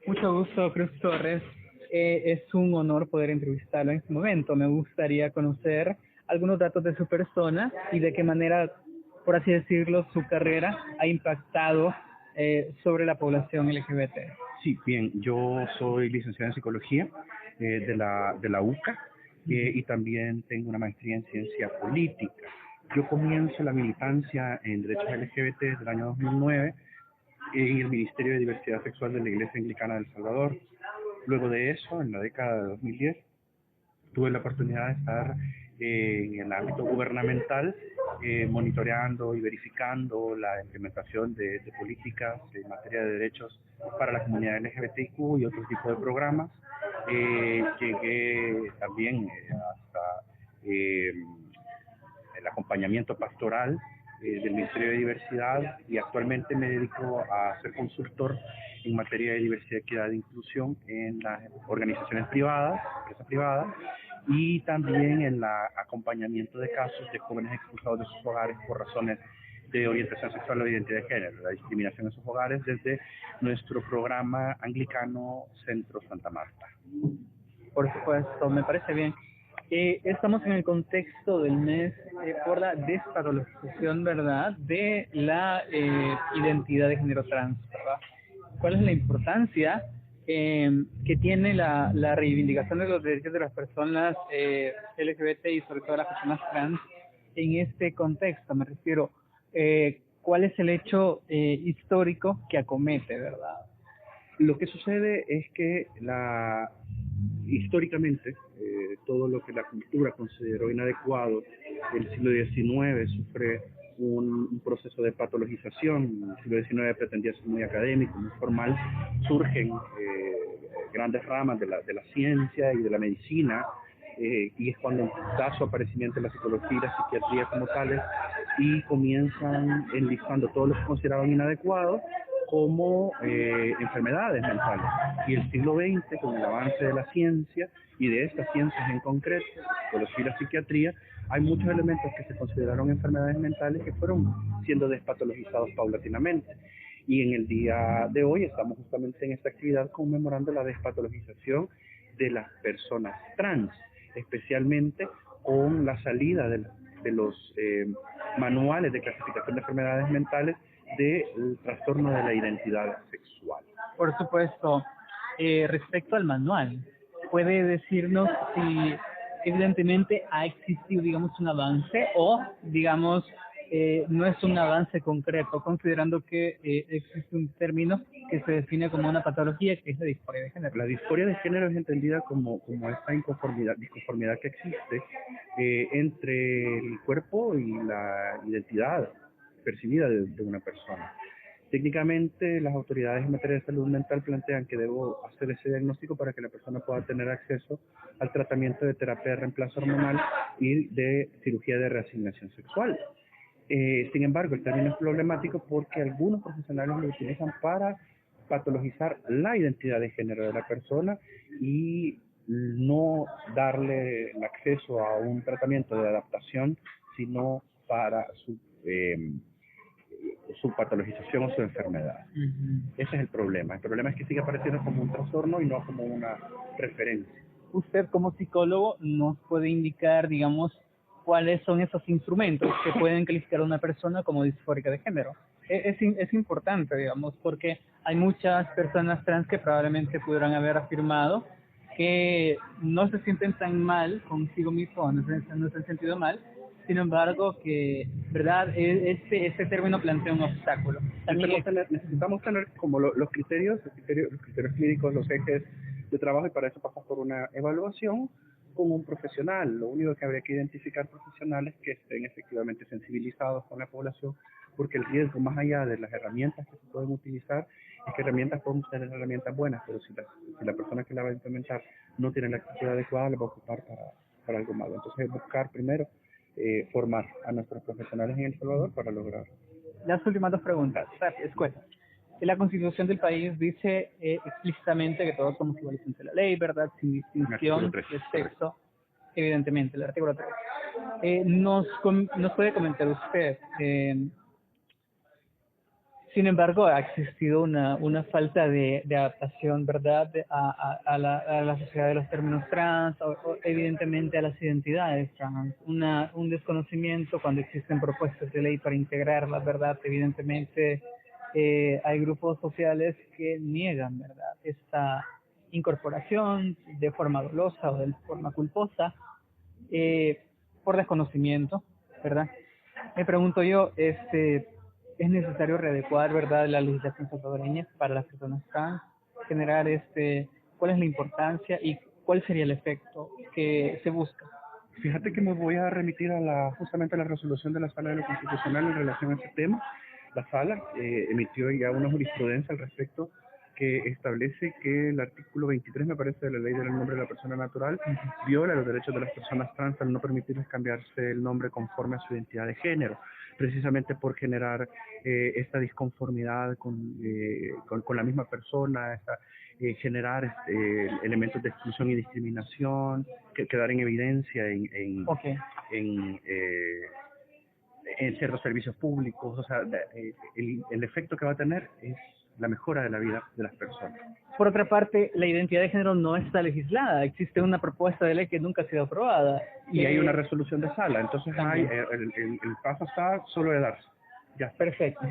Mucho gusto, Cruz Torres. Es un honor poder entrevistarlo en este momento. Me gustaría conocer algunos datos de su persona y de qué manera, por así decirlo, su carrera ha impactado sobre la población LGBT. Sí, bien, yo soy licenciado en psicología de la UCA y también tengo una maestría en ciencia política. Yo comienzo la militancia en derechos LGBT desde el año 2009 en el Ministerio de Diversidad Sexual de la Iglesia Anglicana de El Salvador. Luego de eso, en la década de 2010, tuve la oportunidad de estar en el ámbito gubernamental monitoreando y verificando la implementación de políticas en materia de derechos para la comunidad LGBTIQ y otro tipo de programas. Llegué también hasta eh, el acompañamiento pastoral del Ministerio de Diversidad y actualmente me dedico a ser consultor en materia de diversidad, equidad e inclusión en las organizaciones privadas, empresas privadas, y también en el acompañamiento de casos de jóvenes expulsados de sus hogares por razones de orientación sexual o identidad de género, la discriminación en sus hogares desde nuestro programa anglicano Centro Santa Marta. Por supuesto, me parece bien. Estamos en el contexto del mes por la despatologización, ¿verdad?, de la identidad de género trans, ¿verdad? ¿Cuál es la importancia que tiene la reivindicación de los derechos de las personas LGBT y sobre todo las personas trans en este contexto? Me refiero, ¿cuál es el hecho histórico que acomete, ¿verdad? Lo que sucede es que históricamente todo lo que la cultura consideró inadecuado el siglo XIX sufre un proceso de patologización. El siglo XIX pretendía ser muy académico, muy formal. Surgen grandes ramas de la ciencia y de la medicina, y es cuando da su aparecimiento la psicología y la psiquiatría como tales, y comienzan enlistando todo lo que consideraban inadecuado como enfermedades mentales. Y el siglo XX, con el avance de la ciencia y de estas ciencias en concreto, la psicología y la psiquiatría, hay muchos elementos que se consideraron enfermedades mentales que fueron siendo despatologizados paulatinamente. Y en el día de hoy estamos justamente en esta actividad conmemorando la despatologización de las personas trans, especialmente con la salida de los manuales de clasificación de enfermedades mentales del trastorno de la identidad sexual. Por supuesto, respecto al manual, ¿puede decirnos si evidentemente ha existido, digamos, un avance o, digamos, no es un avance concreto, considerando que existe un término que se define como una patología, que es la disforia de género? La disforia de género es entendida como esta disconformidad que existe entre el cuerpo y la identidad percibida de una persona. Técnicamente, las autoridades en materia de salud mental plantean que debo hacer ese diagnóstico para que la persona pueda tener acceso al tratamiento de terapia de reemplazo hormonal y de cirugía de reasignación sexual. Sin embargo, el término es problemático porque algunos profesionales lo utilizan para patologizar la identidad de género de la persona y no darle el acceso a un tratamiento de adaptación, sino para su patologización o su enfermedad. Ese es el problema. El problema es que sigue apareciendo como un trastorno y no como una referencia. Usted como psicólogo nos puede indicar, digamos, cuáles son esos instrumentos que pueden calificar a una persona como disfórica de género. Es importante, digamos, porque hay muchas personas trans que probablemente pudieran haber afirmado que no se sienten tan mal consigo mismo, no se han sentido mal, sin embargo que, verdad, este término plantea un obstáculo. Necesitamos tener como los criterios clínicos, los ejes de trabajo, y para eso pasa por una evaluación con un profesional. Lo único que habría que identificar profesionales que estén efectivamente sensibilizados con la población, porque el riesgo, más allá de las herramientas que se pueden utilizar, es que herramientas podemos tener herramientas buenas, pero si la persona que la va a implementar no tiene la actitud adecuada, la va a ocupar para algo malo. Entonces, buscar primero formar a nuestros profesionales en El Salvador para lograr. Las últimas dos preguntas, escuela. La Constitución del país dice explícitamente que todos somos iguales ante la ley, ¿verdad? Sin distinción de sexo, evidentemente, el artículo 3. Nos puede comentar usted Sin embargo, ha existido una falta de adaptación, ¿verdad?, a la sociedad de los términos trans, o evidentemente a las identidades trans, un desconocimiento cuando existen propuestas de ley para integrarlas, ¿verdad? Evidentemente hay grupos sociales que niegan, ¿verdad?, esta incorporación de forma dolosa o de forma culposa, por desconocimiento, ¿verdad? Me pregunto yo, ¿es necesario readecuar, verdad, la legislación salvadoreña para las personas trans? Generar, ¿cuál es la importancia y cuál sería el efecto que se busca? Fíjate que me voy a remitir justamente a la resolución de la Sala de lo Constitucional en relación a ese tema. La Sala emitió ya una jurisprudencia al respecto que establece que el artículo 23, me parece, de la Ley del Nombre de la Persona Natural viola los derechos de las personas trans al no permitirles cambiarse el nombre conforme a su identidad de género, precisamente por generar esta disconformidad con la misma persona, generar elementos de exclusión y discriminación, quedar en evidencia Okay. en, eh, en ciertos servicios públicos. O sea, el efecto que va a tener es la mejora de la vida de las personas. Por otra parte, la identidad de género no está legislada. Existe una propuesta de ley que nunca ha sido aprobada. Y hay una resolución de sala. Entonces el paso está solo de darse. Ya. Perfecto.